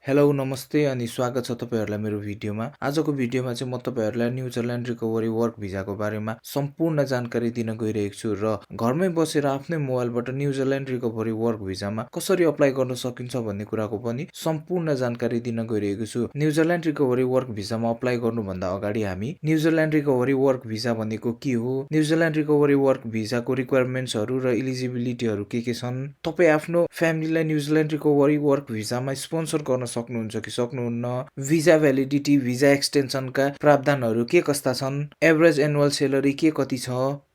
Hello नमस्ते अनि स्वागत छ तपाईहरुलाई मेरो भिडियोमा। आजको भिडियोमा चाहिँ म तपाईहरुलाई न्युजिल्यान्ड रिकभरी वर्क भिजाको बारेमा सम्पूर्ण जानकारी दिन गइरहेको छु र घरमै बसेर आफ्नै मोबाइलबाट न्युजिल्यान्ड रिकभरी वर्क भिजामा कसरी अप्लाई गर्न सकिन्छ भन्ने कुराको पनि सम्पूर्ण जानकारी दिन गइरहेको छु। न्युजिल्यान्ड रिकभरी वर्क भिजामा अप्लाई गर्नुभन्दा अगाडि हामी न्युजिल्यान्ड रिकभरी वर्क भिजा भनेको के हो, न्युजिल्यान्ड रिकभरी वर्क भिजाको रिक्वायरमेन्ट्सहरु र एलिजिबिलिटीहरु के छन्, तपाई आफ्नो फ्यामिलीलाई न्युजिल्यान्ड रिकभरी वर्क भिजामा स्पोन्सर गर्न सक्नुहुन्छ कि सक्नुहुन्न, भिजा भ्यालिडिटी, भिजा एक्सटेन्सनका प्रावधानहरु के कस्ता छन्, एभरेज एनुअल सेलरी के कति छ,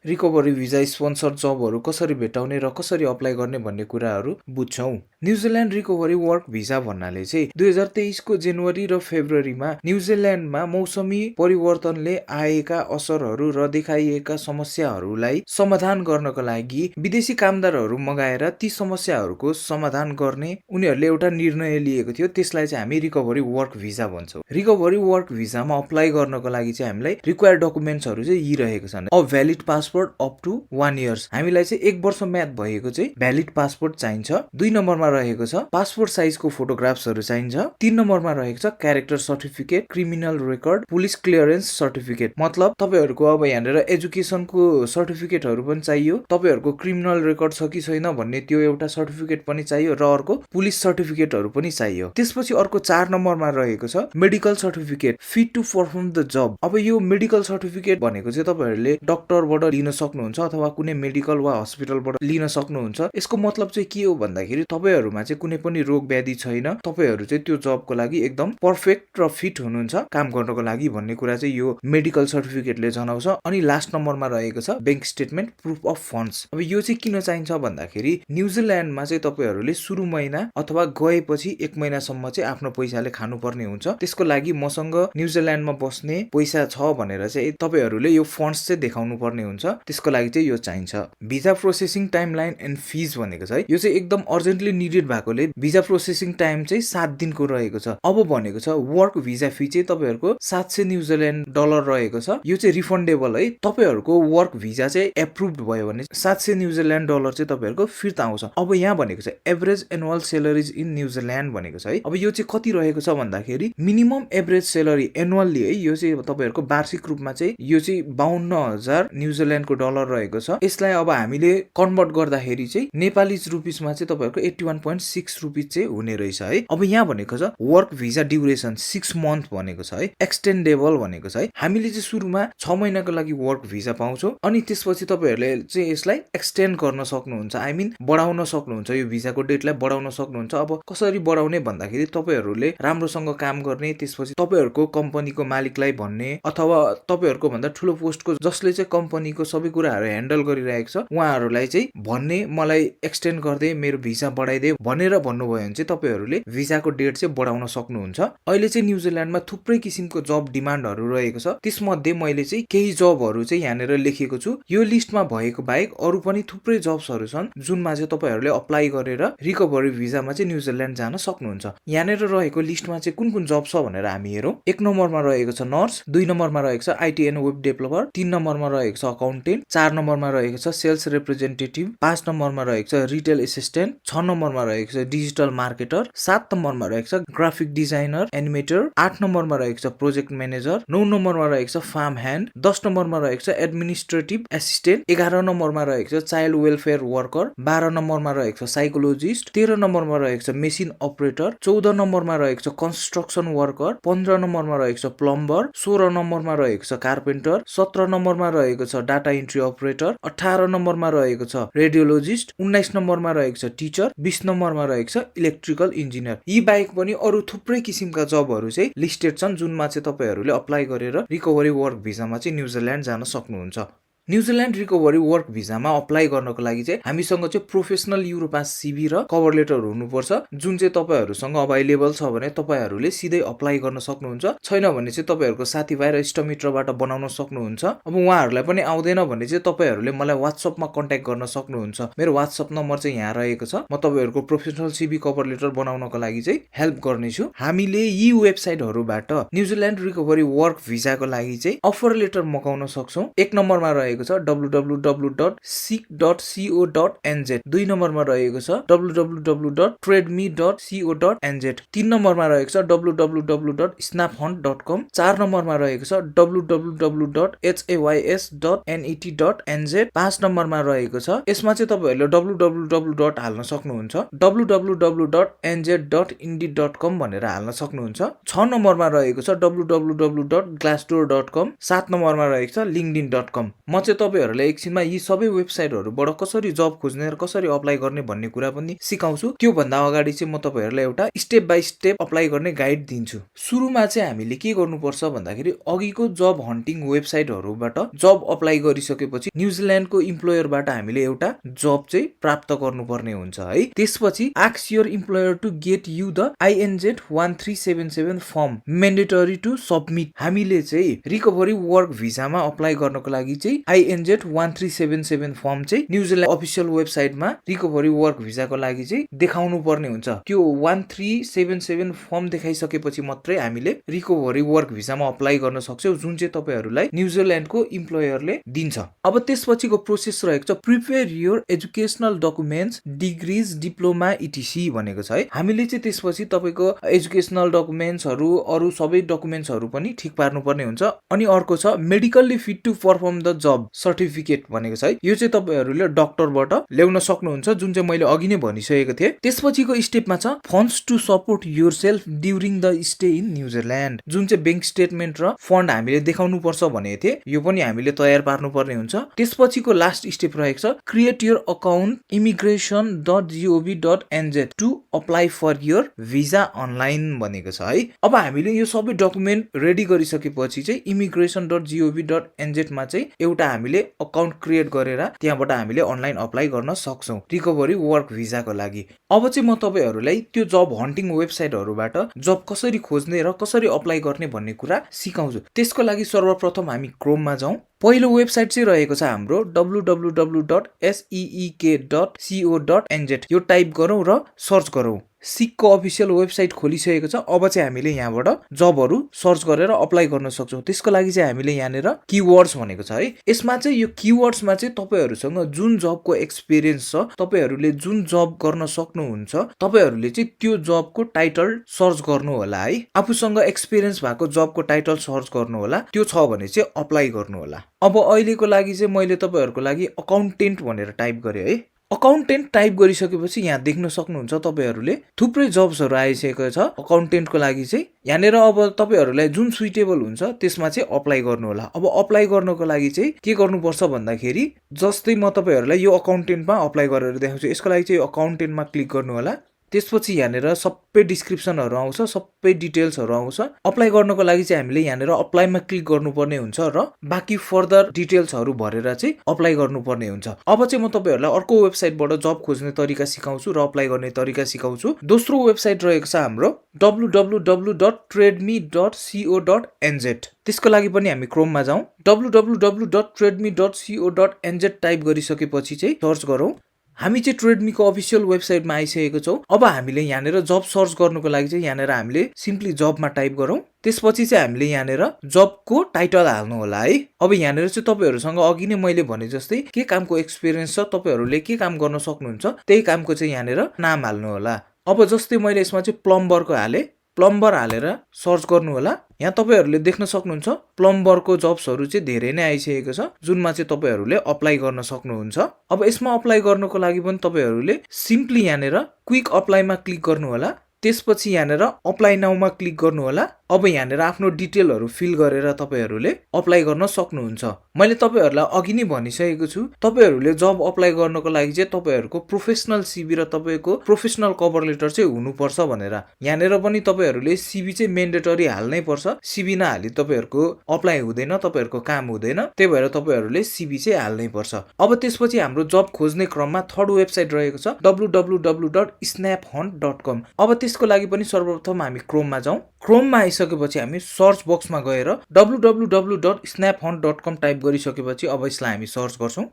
रिकभरी भिजा स्पोन्सर जबहरु कसरी भेटाउने र कसरी अप्लाई गर्ने भन्ने कुराहरु बुझ्छौं। न्युजिल्यान्ड रिकभरी वर्क भिजा भन्नाले चाहिँ 2023 को जनवरी र फेब्रुअरीमा न्युजिल्यान्डमा मौसमी परिवर्तनले आएका असरहरु र देखाइएका समस्याहरुलाई समाधान गर्नको लागि विदेशी कामदारहरु मगाएर ती समस्याहरुको समाधान गर्ने उनीहरुले एउटा निर्णय लिएको थियो। त्यसलाई चाहिँ हामी रिकभरी वर्क भिजा भन्छौं। रिकभरी वर्क भिजामा अप्लाई गर्नको लागि चाहिँ हामीलाई रिक्वायर्ड डकुमेन्ट्सहरु चाहिँ यी रहेको छन्। A valid passport up to 1 years, हामीलाई चाहिँ 1 वर्ष म्याद भएको चाहिँ भ्यालिड पासपोर्ट चाहिन्छ। 2 नम्बरमा रहेको छ पासपोर्ट साइजको फोटोग्राफ्सहरु चाहिन्छ। 3 नम्बरमा रहेको छ character certificate, criminal record, police clearance certificate. मतलब तपाईहरुको अब यहाँनेर एजुकेसनको सर्टिफिकेटहरु पनि चाहियो, तपाईहरुको क्रिमिनल रेकर्ड छ कि छैन भन्ने त्यो एउटा सर्टिफिकेट पनि चाहियो र अर्को पुलिस सर्टिफिकेटहरु पनि चाहियो। त्यसपछि अर्को 4 नम्बरमा रहेको छ medical certificate, fit to perform the job. अब यो मेडिकल सर्टिफिकेट भनेको चाहिँ तपाईहरुले डाक्टरबाट लिन सक्नुहुन्छ अथवा कुनै मेडिकल वा हस्पिटलबाट लिन सक्नुहुन्छ। यसको मतलब चाहिँ के हो भन्दाखेरि तपाईहरुमा चाहिँ कुनै पनि रोग व्याधि छैन, तपाईहरु चाहिँ त्यो जबको लागि एकदम पर्फेक्ट र फिट हुनुहुन्छ काम गर्नको लागि भन्ने कुरा चाहिँ यो मेडिकल सर्टिफिकेटले जनाउँछ। अनि लास्ट नम्बरमा रहेको छ bank statement, proof of funds. अब यो चाहिँ किन चाहिन्छ भन्दाखेरि न्युजिल्यान्डमा चाहिँ तपाईहरुले सुरु महिना अथवा गएपछि 1 महिनासम्म चाहिँ आफ्नो पैसाले खानुपर्ने हुन्छ। त्यसको लागि मसँग न्युजिल्यान्डमा बस्ने पैसा छ भनेर चाहिँ तपाईहरुले यो फन्ड्स चाहिँ देखाउनु पर्ने हुन्छ। त्यसको लागि चाहिँ यो चाहिन्छ। Visa processing timeline and fees भनेको छ यो चाहिँ एकदम अर्जेन्टली निडेड भएकोले भिजा प्रोसेसिङ टाइम चाहिँ 7 दिनको रहेको छ। अब भनेको छ वर्क भिजा फी चाहिँ तपाईहरुको 700 न्युजिल्यान्ड डलर रहेको छ। यो चाहिँ रिफन्डेबल है। तपाईहरुको वर्क भिजा चाहिँ एप्रुभड भयो भने 700 न्युजिल्यान्ड डलर चाहिँ तपाईहरुको फिर्ता आउँछ। अब यहाँ भनेको छ एभरेज एनुअल सेलरिज इन न्युजिल्यान्ड भनेको छ है। अब यो चाहिँ कति रहेको छ भन्दाखेरि मिनिमम एभरेज सेलरी एनुअली है, यो चाहिँ तपाईहरुको वार्षिक रूपमा चाहिँ यो चाहिँ 52,000 न्युजिल्यान्डको डलर रहेको छ। यसलाई अब हामीले कन्भर्ट गर्दाखेरि चाहिँ नेपाली रुपीसमा चाहिँ तपाईहरुको 81.6 रुपीस चाहिँ हुने रहेछ है। अब यहाँ भनेको छ वर्क भिजा ड्युरेसन 6 मन्थ भनेको छ है, एक्सटेन्डेबल भनेको छ है। हामीले चाहिँ सुरुमा 6 महिनाको लागि वर्क भिजा पाउँछौं अनि त्यसपछि तपाईहरुले चाहिँ यसलाई एक्सटेन्ड गर्न सक्नुहुन्छ। आई मिन बढाउन सक्नुहुन्छ, यो भिजाको डेटलाई बढाउन सक्नुहुन्छ। अब कसरी बढाउने भन्दाखेरि तपाईहरुले राम्रोसँग काम गर्ने, त्यसपछि तपाईहरुको कम्पनीको मालिकलाई भन्ने अथवा तपाईहरुको भन्दा ठूलो पोस्टको जसले चाहिँ कम्पनीको सबै कुराहरु ह्यान्डल गरिरहेको छ उहाँहरुलाई चाहिँ भन्ने मलाई एक्सटेन्ड गर्दे, मेरो भिजा बढाइदे भनेर भन्नुभयो भने चाहिँ तपाईहरुले भिजाको डेट चाहिँ बढाउन सक्नुहुन्छ। अहिले चाहिँ न्युजिल्यान्डमा थुप्रै किसिमको जब डिमान्डहरु रहेको छ। त्यसमध्ये मैले चाहिँ केही जबहरु चाहिँ यहाँनेर लेखेको छु। यो लिस्टमा भएको बाहेक अरु पनि थुप्रै जब्सहरु छन् जुनमा चाहिँ तपाईहरुले अप्लाई गरेर रिकभरी भिजामा चाहिँ न्युजिल्यान्ड जान सक्नुहुन्छ। यहाँनेर रहेको लिस्टमा चाहिँ कुन कुन जब छ भनेर हामी हेरौं। 1 नम्बरमा रहेको छ नर्स, 2 नम्बरमा रहेको छ आईटी एन्ड वेब डेभलपर, 3 नम्बरमा रहेको छ अकाउन्टेन्ट, 4 नम्बरमा रहेको छ सेल्स रिप्रेजेन्टेटिभ, 5 नम्बरमा रहेको छ रिटेल एसिस्टेन्ट, 6 नम्बरमा रहेको छ डिजिटल मार्केटर, 7 नम्बरमा रहेको छ ग्राफिक डिजाइनर, एनिमेटर, 8 नम्बरमा रहेको छ प्रोजेक्ट म्यानेजर, 9 नम्बरमा रहेको छ फार्म ह्यान्ड, 10 नम्बरमा रहेको छ एडमिनिस्ट्रेटिभ एसिस्टेन्ट, 11 नम्बरमा रहेको छ चाइल्ड वेलफेयर वर्कर, 12 नम्बरमा रहेको छ साइकोलोजिस्ट, 13 नम्बरमा रहेको छ मेसिन अपरेटर, 14 नम्बरमा रहेको छ कन्स्ट्रक्सन वर्कर, 15 नम्बरमा रहेको छ प्लम्बर, 16 नम्बरमा रहेको छ कार्पेन्टर, 17 नम्बरमा रहेको छ डाटा इन्ट्री अपरेटर, 18 नम्बरमा रहेको छ रेडियोलोजिस्ट, 19 नम्बरमा रहेको छ टिचर, 20 नम्बरमा रहेको छ इलेक्ट्रिकल इन्जिनियर। यी बाहेक पनि अरु थुप्रै किसिमका जबहरु चाहिँ लिस्टेड छन् जुनमा चाहिँ तपाईहरुले अप्लाई गरेर रिकभरी वर्क भिजामा चाहिँ न्युजिल्यान्ड जान सक्नुहुन्छ। न्युजिल्यान्ड रिकभरी वर्क भिजामा अप्लाई गर्नको लागि चाहिँ हामीसँग चाहिँ प्रोफेसनल युरोपास सिभी र कभर लेटर हुनुपर्छ, जुन चाहिँ तपाईहरुसँग अवेलेबल छ भने तपाईहरुले सिधै अप्लाई गर्न सक्नुहुन्छ। छैन भने चाहिँ तपाईहरुको साथीभाइ र इष्टमित्रबाट बनाउन सक्नुहुन्छ। अब उहाँहरुलाई पनि आउँदैन भने चाहिँ तपाईहरुले मलाई व्हाट्सएपमा कन्ट्याक्ट गर्न सक्नुहुन्छ। मेरो व्हाट्सएप नम्बर चाहिँ यहाँ रहेको छ। म तपाईहरुको प्रोफेसनल सिभी कभर लेटर बनाउनको लागि चाहिँ हेल्प गर्नेछु। हामीले यी वेबसाइटहरुबाट न्युजिल्यान्ड रिकभरी वर्क भिजाको लागि चाहिँ अफर लेटर मगाउन सक्छौं। 1 नम्बरमा रहेको छ www.seek.co.nz, 2 नम्बरमा रहेको छ www.trademe.co.nz, 3 नम्बरमा रहेको छ www.snaphunt.com, 4 नम्बरमा रहेको छ www.hays.net.nz, 5 नम्बरमा रहेको छ यसमा चाहिँ तपाईहरुले www. हाल्न सक्नुहुन्छ, www.nz.indeed.com भनेर हाल्न सक्नुहुन्छ। 6 नम्बरमा रहेको छ www.glassdoor.com, 7 नम्बरमा रहेको छ linkedin.com। म चाहिँ तपाईहरुलाई एकछिनमा यी सबै वेबसाइटहरुबाट कसरी जब खोज्ने र कसरी अप्लाई गर्ने भन्ने कुरा पनि सिकाउँछु। त्यो भन्दा अगाडि चाहिँ म तपाईहरुलाई एउटा स्टेप बाइ स्टेप अप्लाई गर्ने गाइड दिन्छु। सुरुमा चाहिँ हामीले के गर्नुपर्छ भन्दाखेरि अघिको जब हन्टिङ वेबसाइटहरुबाट जब अप्लाई गरिसकेपछि न्युजिल्यान्डको इम्प्लोयरबाट हामीले एउटा जब चाहिँ प्राप्त गर्नुपर्ने हुन्छ है। त्यसपछि ask your employer to get you the INZ 1377 form mandatory to submit. हामीले चाहिँ रिकभरी वर्क भिजामा अप्लाई गर्नको लागि चाहिँ INZ 1377 फर्म चाहिँ न्युजिल्यान्ड अफिसियल वेबसाइटमा रिकभरी वर्क भिजाको लागि चाहिँ देखाउनु पर्ने हुन्छ। त्यो 1377 फर्म देखाइसकेपछि मात्रै हामीले रिकभरी वर्क भिजामा अप्लाई गर्न सक्छौं, जुन चाहिँ तपाईहरुलाई न्युजिल्यान्डको इम्प्लोयरले दिन्छ। अब त्यसपछिको प्रोसेस रहेको छ prepare your educational documents, degrees, diploma etc भनेको छ है। हामीले चाहिँ त्यसपछि तपाईको एजुकेशनल डकुमेन्ट्सहरु अरु सबै डकुमेन्ट्सहरु पनि ठीक पार्नुपर्ने हुन्छ। अनि अर्को छ medically fit to perform the job certificate भनेको छ है। यो चाहिँ तपाईहरुले डाक्टरबाट ल्याउन सक्नुहुन्छ, जुन चाहिँ मैले अघि नै भनिसकेको थिए। त्यसपछिको स्टेपमा छ funds to support yourself during the stay in New Zealand, जुन चाहिँ बैंक स्टेटमेन्ट र फन्ड हामीले देखाउनु पर्छ भनेको थिए। यो पनि हामीले तयार पार्नुपर्ने हुन्छ। त्यसपछिको लास्ट स्टेप रहेको छ create your account immigration.gov.nz to apply for your visa online भनेको छ है। अब हामीले यो सबै डकुमेन्ट रेडी गरिसकेपछि चाहिँ immigration.gov.nz मा चाहिँ एउटा हामीले अकाउन्ट क्रिएट गरेर त्यहाँबाट हामीले अनलाइन अप्लाई गर्न सक्छौं रिकभरी वर्क भिजाको लागि। अब चाहिँ म तपाईहरुलाई त्यो जब हन्टिङ वेबसाइटहरुबाट जब कसरी खोज्ने र कसरी अप्लाई गर्ने भन्ने कुरा सिकाउँछु। त्यसको लागि सर्वप्रथम हामी क्रोममा जाउँ। पहिलो वेबसाइट चाहिँ रहेको छ हाम्रो www.seek.co.nz, यो टाइप गरौँ र सर्च गरौँ। सिकको अफिसियल वेबसाइट खोलिसकेको छ। अब चाहिँ हामीले यहाँबाट जबहरु सर्च गरेर अप्लाई गर्न सक्छौं। त्यसको लागि चाहिँ हामीले यहाँनेर कीवर्ड्स भनेको छ है। यसमा चाहिँ यो कीवर्ड्समा चाहिँ तपाईहरुसँग जुन जबको एक्सपिरियन्स छ, तपाईहरुले जुन जब गर्न सक्नुहुन्छ, तपाईहरुले चाहिँ त्यो जबको टाइटल सर्च गर्नु होला है। आफूसँग एक्सपिरियन्स भएको जबको टाइटल सर्च गर्नु होला। त्यो छ भने चाहिँ अप्लाई गर्नु होला। अब अहिलेको लागि चाहिँ मैले तपाईहरुको लागि अकाउन्टेन्ट भनेर टाइप गरे है। अकाउन्टेन्ट टाइप गरिसकेपछि यहाँ देख्न सक्नुहुन्छ तपाईहरुले थुप्रै जब्सहरु आइसकेको छ अकाउन्टेन्टको लागि चाहिँ। यहाँनेर अब तपाईहरुलाई जुन सुइटेबल हुन्छ त्यसमा चाहिँ अप्लाई गर्नु होला। अब अप्लाई गर्नको लागि चाहिँ के गर्नुपर्छ भन्दाखेरि जस्तै म तपाईहरुलाई यो अकाउन्टेन्टमा अप्लाई गरेर देखाउँछु। यसको लागि चाहिँ अकाउन्टेन्टमा क्लिक गर्नु होला। त्यसपछि यहाँनेर सबै डिस्क्रिप्सनहरु आउँछ, सबै डिटेल्सहरु आउँछ। अप्लाई गर्नको लागि चाहिँ हामीले यहाँनेर अप्लाईमा क्लिक गर्नुपर्ने हुन्छ र बाँकी फर्दर डिटेल्सहरु भरेर चाहिँ अप्लाई गर्नुपर्ने हुन्छ। अब चाहिँ म तपाईहरुलाई अर्को वेबसाइटबाट जब खोज्ने तरिका सिकाउँछु र अप्लाई गर्ने तरिका सिकाउँछु। दोस्रो वेबसाइट रहेको छ हाम्रो www.trademe.co.nz। त्यसको लागि पनि हामी क्रोममा जाउँ। www.trademe.co.nz टाइप गरिसकेपछि चाहिँ सर्च गरौँ। हामी चाहिँ ट्रेडमीको अफिसियल वेबसाइटमा आइसकेको छौं। अब हामीले यहाँनेर जब सर्च गर्नुको लागि चाहिँ यहाँनेर हामीले सिम्पली जबमा टाइप गरौँ। त्यसपछि चाहिँ हामीले यहाँनेर जबको टाइटल हाल्नु होला है। अब यहाँनेर चाहिँ तपाईहरुसँग अघि नै मैले भने जस्तै के कामको एक्सपिरियन्स छ, तपाईहरुले के काम गर्न सक्नुहुन्छ, त्यही कामको चाहिँ यहाँनेर नाम हाल्नु होला। अब जस्तै मैले यसमा चाहिँ प्लम्बरको हाले, प्लम्बर हालेर सर्च गर्नु होला। यहाँ तपाईहरुले देख्न सक्नुहुन्छ प्लम्बरको जब्सहरु चाहिँ धेरै नै आइसकेको छ, जुनमा चाहिँ तपाईहरुले अप्लाई गर्न सक्नुहुन्छ। अब यसमा अप्लाई गर्नको लागि पनि तपाईहरुले सिम्पली यहाँनेर क्विक अप्लाईमा क्लिक गर्नु होला। त्यसपछि यहाँनेर अप्लाई नाउमा क्लिक गर्नु होला। अब यहाँनेर आफ्नो डिटेलहरु फिल गरेर तपाईहरुले अप्लाई गर्न सक्नुहुन्छ। मैले तपाईहरुलाई अघि नै भनिसकेको छु, तपाईहरुले जब अप्लाई गर्नको लागि चाहिँ तपाईहरुको प्रोफेसनल सीवी र तपाईको प्रोफेसनल कभर लेटर चाहिँ हुनुपर्छ भनेर। यहाँनेर पनि तपाईहरुले सीवी चाहिँ म्यान्डेटरी हाल्नै पर्छ। सीवी नहाली तपाईहरुको अप्लाई हुँदैन, तपाईहरुको काम हुँदैन। त्यही भएर तपाईहरुले सीवी चाहिँ हाल्नै पर्छ। अब त्यसपछि हाम्रो जब खोज्ने क्रममा थर्ड वेबसाइट रहेको छ www.snaphunt.com। अब त्यसको लागि पनि सर्वप्रथम हामी क्रोममा जाउँ। क्रोममा आइसकेपछि हामी सर्च बक्समा गएर www.snaphunt.com टाइप गरिसकेपछि अब यसलाई हामी सर्च गर्छौं।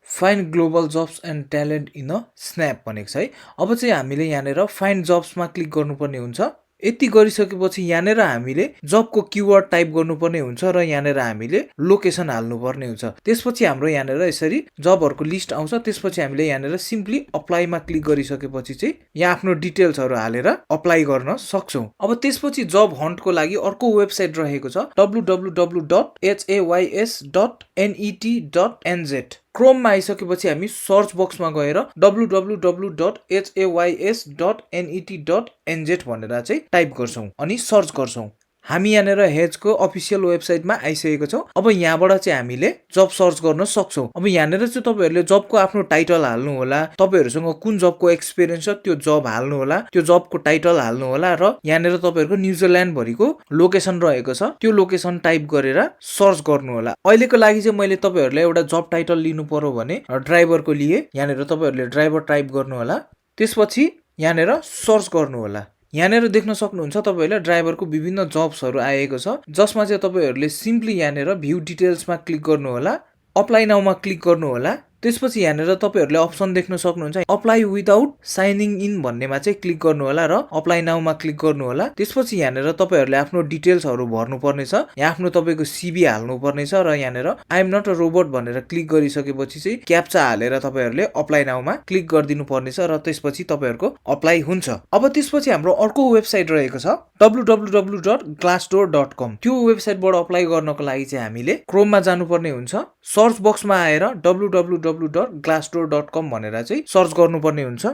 Find global jobs and talent in a snap भनेको छ है। अब चाहिँ हामीले यहाँनेर फाइन्ड जब्समा क्लिक गर्नुपर्ने हुन्छ। यति गरिसकेपछि यहाँनिर हामीले जबको किवर्ड टाइप गर्नुपर्ने हुन्छ र यहाँनिर हामीले लोकेसन हाल्नुपर्ने हुन्छ। त्यसपछि हाम्रो यहाँनिर यसरी जबहरूको लिस्ट आउँछ। त्यसपछि हामीले यहाँनिर सिम्पली अप्लाईमा क्लिक गरिसकेपछि चाहिँ यहाँ आफ्नो डिटेल्सहरू हालेर अप्लाई गर्न सक्छौँ। अब त्यसपछि जब हन्टको लागि अर्को वेबसाइट रहेको छ www.hays.net.nz। क्रोममा आइसकेपछि हामी सर्च बक्समा गएर www.hays.net.nz भनेर चाहिँ टाइप गर्छौँ अनि सर्च गर्छौँ। हामी यहाँनिर हेजको अफिसियल वेबसाइटमा आइसकेको छौँ। अब यहाँबाट चाहिँ हामीले जब सर्च गर्न सक्छौँ। अब यहाँनिर चाहिँ तपाईँहरूले जबको आफ्नो टाइटल हाल्नु होला, तपाईँहरूसँग कुन जबको एक्सपिरियन्स छ त्यो जब हाल्नु होला, त्यो जबको टाइटल हाल्नु होला र यहाँनिर तपाईँहरूको न्युजिल्यान्ड भरिको लोकेसन रहेको छ त्यो लोकेसन टाइप गरेर सर्च गर्नु होला। अहिलेको लागि चाहिँ मैले तपाईँहरूलाई एउटा जब टाइटल लिनु पर्यो भने ड्राइभरको लिए यहाँनिर तपाईँहरूले ड्राइभर टाइप गर्नु होला। त्यसपछि यहाँनिर सर्च गर्नु होला। यहाँनिर देख्न सक्नुहुन्छ तपाईँहरूले ड्राइभरको विभिन्न जब्सहरू आएको छ, जसमा चाहिँ तपाईँहरूले सिम्पली यहाँनिर भ्यू डिटेल्समा क्लिक गर्नु होला, अप्लाई नाउमा क्लिक गर्नु होला। त्यसपछि यहाँनिर तपाईँहरूले अप्सन देख्न सक्नुहुन्छ अप्लाई विदाउट साइनिङ इन भन्नेमा चाहिँ क्लिक गर्नु होला र अप्लाई नाउमा क्लिक गर्नु होला। त्यसपछि यहाँनिर तपाईँहरूले आफ्नो डिटेल्सहरू भर्नुपर्नेछ, यहाँ आफ्नो तपाईँको सिभी हाल्नुपर्नेछ र यहाँनिर I am not a robot भनेर क्लिक गरिसकेपछि चाहिँ क्याप्चा हालेर तपाईँहरूले अप्लाई नाउमा क्लिक गरिदिनु पर्नेछ र त्यसपछि तपाईँहरूको अप्लाई हुन्छ। अब त्यसपछि हाम्रो अर्को वेबसाइट रहेको छ www.glassdoor.com। त्यो वेबसाइटबाट अप्लाई गर्नको लागि चाहिँ हामीले क्रोममा जानुपर्ने हुन्छ। सर्च बक्समा आएर www.glassdoor.com भनेर चाहिँ सर्च गर्नुपर्ने हुन्छ।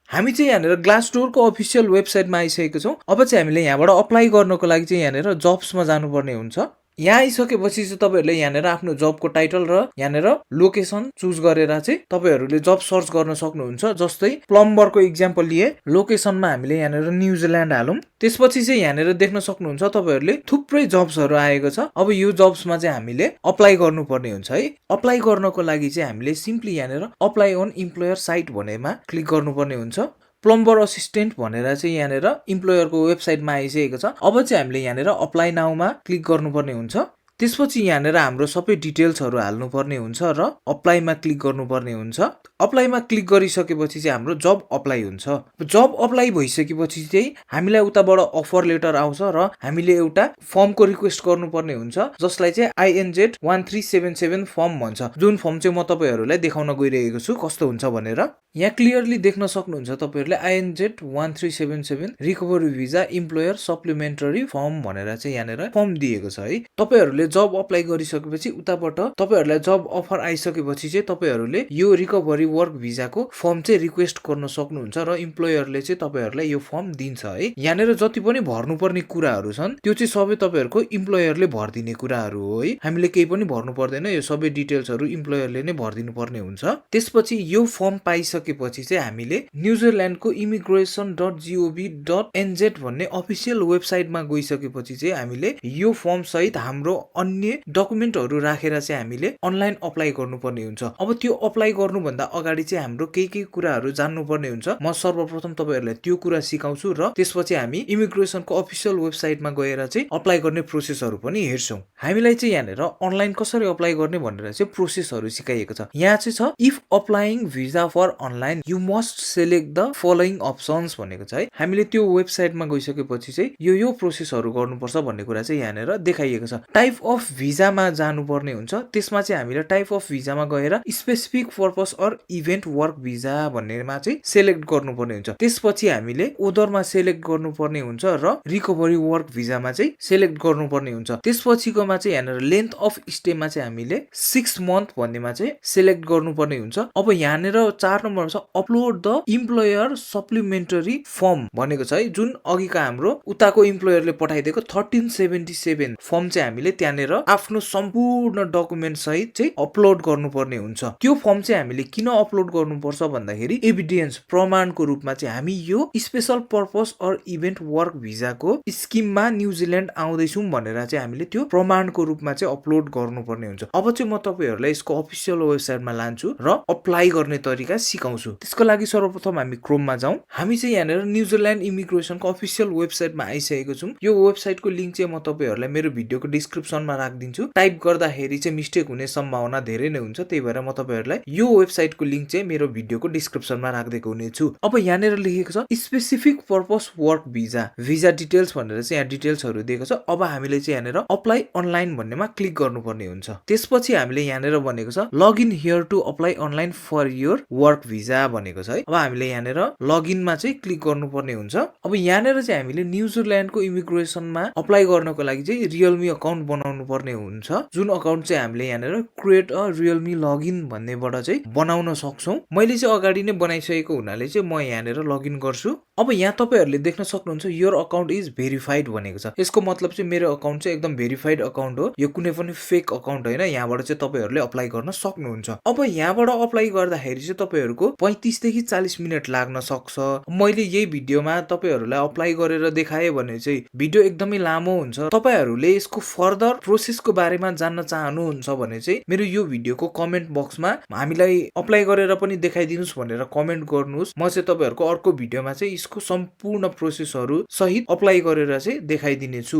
हामी चाहिँ यहाँनिर ग्लासडोरको अफिसियल वेबसाइटमा आइसकेको छौँ। अब चाहिँ हामीले यहाँबाट अप्लाई गर्नको लागि चाहिँ यहाँनिर जब्समा जानुपर्ने हुन्छ। यहाँ आइसकेपछि चाहिँ तपाईँहरूले यहाँनिर आफ्नो जबको टाइटल र यहाँनिर लोकेसन चुज गरेर चाहिँ तपाईँहरूले जब सर्च गर्न सक्नुहुन्छ। जस्तै प्लम्बरको इक्जाम्पल लिए, लोकेसनमा हामीले यहाँनिर न्युजिल्यान्ड हालौँ। त्यसपछि चाहिँ यहाँनिर देख्न सक्नुहुन्छ तपाईँहरूले थुप्रै जब्सहरू आएको छ। अब यो जब्समा चाहिँ हामीले अप्लाई गर्नुपर्ने हुन्छ है। अप्लाई गर्नको लागि चाहिँ हामीले सिम्पली यहाँनिर अप्लाई अन इम्प्लोयर साइट भनेमा क्लिक गर्नुपर्ने हुन्छ। प्लम्बर असिस्टेन्ट भनेर चाहिँ यहाँनिर इम्प्लोयरको वेबसाइटमा आइसकेको छ। अब चाहिँ हामीले यहाँनिर अप्लाई नाउमा क्लिक गर्नुपर्ने हुन्छ। त्यसपछि यहाँनिर हाम्रो सबै डिटेल्सहरू हाल्नुपर्ने हुन्छ र अप्लाईमा क्लिक गर्नुपर्ने हुन्छ। अप्लाईमा क्लिक गरिसकेपछि चाहिँ हाम्रो जब अप्लाई हुन्छ। जब अप्लाई भइसकेपछि चाहिँ हामीलाई उताबाट अफर लेटर आउँछ र हामीले एउटा फर्मको रिक्वेस्ट गर्नुपर्ने हुन्छ, जसलाई चाहिँ INZ 1377 फर्म भन्छ, जुन फर्म चाहिँ म तपाईँहरूलाई देखाउन गइरहेको छु कस्तो हुन्छ भनेर। यहाँ क्लियरली देख्न सक्नुहुन्छ तपाईँहरूले INZ 1377 recovery visa employer supplementary form भनेर चाहिँ यहाँनिर फर्म दिएको छ है। तपाईँहरूले जब अप्लाई गरिसकेपछि उताबाट तपाईँहरूलाई जब अफर आइसकेपछि चाहिँ तपाईँहरूले यो रिकभरी वर्क भिजाको फर्म चाहिँ रिक्वेस्ट गर्न सक्नुहुन्छ र इम्प्लोयरले चाहिँ तपाईँहरूलाई यो फर्म दिन्छ है। यहाँनिर जति पनि भर्नुपर्ने कुराहरू छन् त्यो चाहिँ सबै तपाईँहरूको इम्प्लोयरले भरिदिने कुराहरू हो है। हामीले केही पनि भर्नु पर्दैन, यो सबै डिटेल्सहरू इम्प्लोयरले नै भरिदिनु पर्ने हुन्छ। त्यसपछि यो फर्म पाइसकेपछि चाहिँ हामीले न्युजिल्यान्डको immigration.gov.nz भन्ने अफिसियल वेबसाइटमा गइसकेपछि चाहिँ हामीले यो फर्म सहित हाम्रो अन्य डकुमेन्टहरू राखेर चाहिँ हामीले अनलाइन अप्लाई गर्नुपर्ने हुन्छ। अब त्यो अप्लाई गर्नुभन्दा अगाडि चाहिँ हाम्रो केही कुराहरू जान्नुपर्ने हुन्छ। म सर्वप्रथम तपाईँहरूलाई त्यो कुरा सिकाउँछु र त्यसपछि हामी इमिग्रेसनको अफिसियल वेबसाइटमा गएर चाहिँ अप्लाई गर्ने प्रोसेसहरू पनि हेर्छौँ। हामीलाई चाहिँ यहाँनिर अनलाइन कसरी अप्लाई गर्ने भनेर चाहिँ प्रोसेसहरू सिकाइएको छ। यहाँ चाहिँ छ if applying visa for online you must select the following options भनेको छ है। हामीले त्यो वेबसाइटमा गइसकेपछि चाहिँ यो प्रोसेसहरू गर्नुपर्छ भन्ने कुरा चाहिँ यहाँनिर देखाइएको छ। टाइप अफ भिजामा जानुपर्ने हुन्छ। त्यसमा चाहिँ हामीले टाइप अफ भिजामा गएर specific purpose or event work visa भन्नेमा चाहिँ सेलेक्ट गर्नुपर्ने हुन्छ। त्यसपछि हामीले ओदरमा सेलेक्ट गर्नुपर्ने हुन्छ र रिकभरी वर्क भिजामा चाहिँ सेलेक्ट गर्नुपर्ने हुन्छ। त्यसपछिकोमा चाहिँ यहाँनिर लेन्थ अफ स्टेमा चाहिँ हामीले 6 मन्थ भन्नेमा चाहिँ सेलेक्ट गर्नुपर्ने हुन्छ। अब यहाँनिर 4 नम्बर छ upload the employer supplementary form भनेको छ है, जुन अघिका हाम्रो उताको इम्प्लोयरले पठाइदिएको 1377 फर्म चाहिँ हामीले त्यहाँनिर आफ्नो सम्पूर्ण डकुमेन्ट सहित चाहिँ अपलोड गर्नुपर्ने हुन्छ। त्यो फर्म चाहिँ हामीले किन अपलोड गर्नुपर्छ भन्दाखेरि एभिडेन्स प्रमाणको रूपमा चाहिँ हामी यो special purpose or event work भिजाको स्किममा न्युजिल्यान्ड आउँदैछौँ भनेर चाहिँ हामीले त्यो प्रमाणको रूपमा चाहिँ अपलोड गर्नुपर्ने हुन्छ। अब चाहिँ म तपाईँहरूलाई यसको अफिसियल वेबसाइटमा लान्छु र अप्लाई गर्ने तरिका सिकाउँछु। त्यसको लागि सर्वप्रथम हामी क्रोममा जाउँ। हामी चाहिँ यहाँनिर न्युजिल्यान्ड इमिग्रेसनको अफिसियल वेबसाइटमा आइसकेको छौँ। यो वेबसाइटको लिङ्क चाहिँ म तपाईँहरूलाई मेरो भिडियोको डिस्क्रिप्सनमा डिस्क्रिप्सनमा राखिदिन्छु। टाइप गर्दाखेरि चाहिँ मिस्टेक हुने सम्भावना धेरै नै हुन्छ, त्यही भएर म तपाईहरुलाई यो वेबसाइटको लिंक चाहिँ मेरो भिडियोको डिस्क्रिप्सनमा राखिदिएको हुनेछु। अब यहाँनिर लेखेको छ specific purpose work visa, visa details भनेर चाहिँ यहाँ डिटेल्सहरु दिएको छ। अब हामीले चाहिँ यहाँनिर अप्लाई अनलाइन भन्नेमा क्लिक गर्नुपर्ने हुन्छ। त्यसपछि हामीले यहाँनिर भनेको छ login here to apply online for your work visa भनेको छ है। अब हामीले यहाँनिर लगइनमा चाहिँ क्लिक गर्नुपर्ने हुन्छ। अब यहाँनिर चाहिँ हामीले न्युजिल्यान्डको इमिग्रेसनमा अप्लाई गर्नको लागि चाहिँ रियलमी अकाउन्ट बनाउनु पर्ने हुन्छ, जुन अकाउन्ट चाहिँ हामीले यहाँनिर क्रिएट अ रियलमी लगइन भन्नेबाट चाहिँ बनाउन सक्छौं। मैले चाहिँ अगाडि नै बनाइसकेको हुनाले चाहिँ म यहाँनिर लगइन गर्छु। अब यहाँ तपाईहरुले देख्न सक्नुहुन्छ योर अकाउन्ट इज भेरिफाइड भनेको छ। यसको मतलब चाहिँ मेरो अकाउन्ट चाहिँ एकदम भेरिफाइड अकाउन्ट हो, यो कुनै पनि फेक अकाउन्ट हैन। यहाँबाट चाहिँ तपाईहरुले अप्लाई गर्न सक्नुहुन्छ। अब यहाँबाट अप्लाई गर्दाखेरि चाहिँ तपाईहरुको 35 देखि 40 मिनेट लाग्न सक्छ। मैले यही भिडियोमा तपाईहरुलाई अप्लाई गरेर देखाए भने चाहिँ भिडियो एकदमै लामो हुन्छ। तपाईहरुले यसको फर्दर प्रोसेसको बारेमा जान्न चाहनुहुन्छ भने चाहिँ मेरो यो भिडियोको कमेन्ट बक्समा हामीलाई अप्लाई गरेर पनि देखाइदिनुस् भनेर कमेन्ट गर्नुस्। म चाहिँ तपाईहरुको अर्को भिडियोमा चाहिँ यसको सम्पूर्ण प्रोसेसहरु सहित अप्लाई गरेर चाहिँ देखाइदिनेछु।